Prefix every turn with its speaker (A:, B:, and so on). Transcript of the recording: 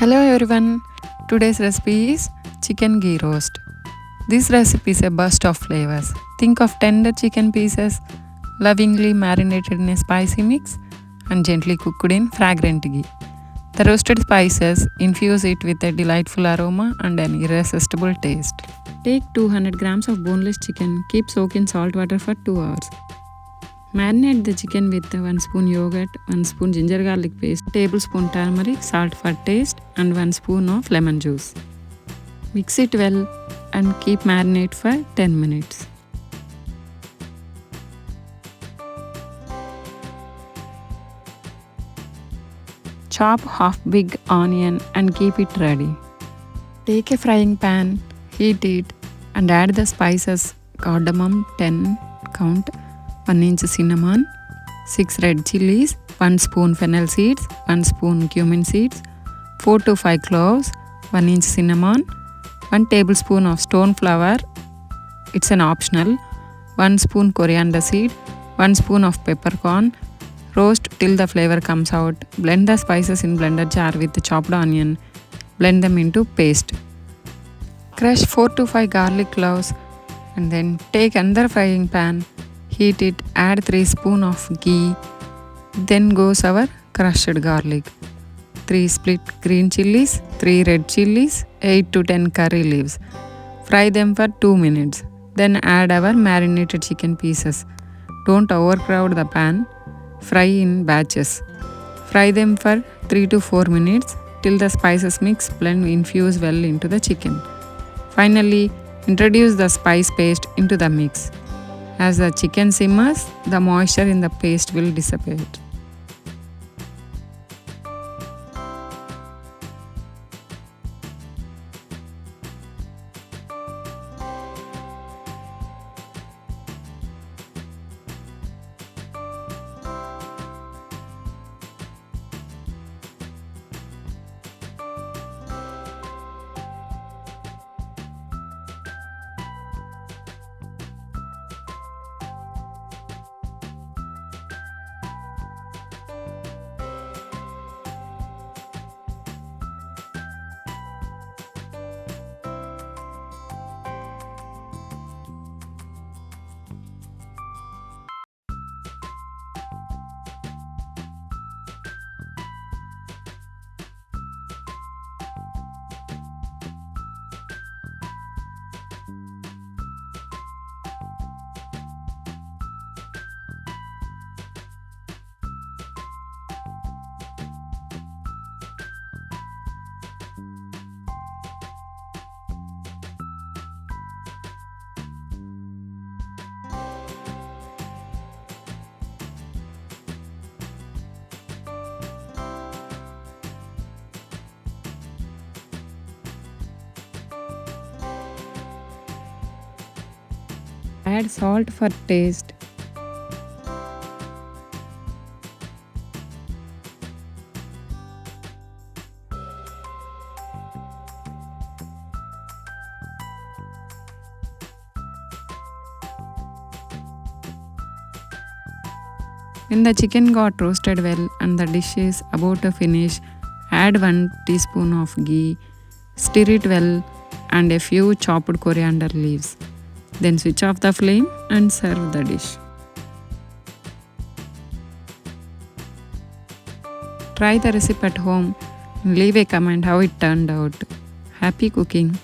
A: Hello everyone, today's recipe is chicken ghee roast. This recipe is a burst of flavors. Think of tender chicken pieces, lovingly marinated in a spicy mix and gently cooked in fragrant ghee. The roasted spices infuse it with a delightful aroma and an irresistible taste. Take 200 grams of boneless chicken, keep soak in salt water for 2 hours. Marinate the chicken with 1 spoon yogurt, 1 spoon ginger garlic paste, tablespoon turmeric, salt for taste and 1 spoon of lemon juice. Mix it well and keep marinate for 10 minutes. Chop half big onion and keep it ready. Take a frying pan, heat it and add the spices cardamom 10 count, 1 inch cinnamon, 6 red chillies, 1 spoon fennel seeds, 1 spoon cumin seeds, 4 to 5 cloves, 1 inch cinnamon, 1 tablespoon of stone flour, it's an optional, 1 spoon coriander seed, 1 spoon of peppercorn. Roast till the flavor comes out. Blend the spices in blender jar with the chopped onion. Blend them into paste. Crush 4 to 5 garlic cloves and then take another frying pan. Heat it, add 3 spoon of ghee. Then goes our crushed garlic. 3 split green chillies, 3 red chillies, 8 to 10 curry leaves. Fry them for 2 minutes. Then add our marinated chicken pieces. Don't overcrowd the pan. Fry in batches. Fry them for 3 to 4 minutes till the spices mix, blend, infuse well into the chicken. Finally, introduce the spice paste into the mix. As the chicken simmers, the moisture in the paste will dissipate. Add salt for taste. When the chicken got roasted well and the dish is about to finish, add 1 teaspoon of ghee, stir it well and a few chopped coriander leaves. Then switch off the flame and serve the dish. Try the recipe at home and leave a comment how it turned out. Happy cooking!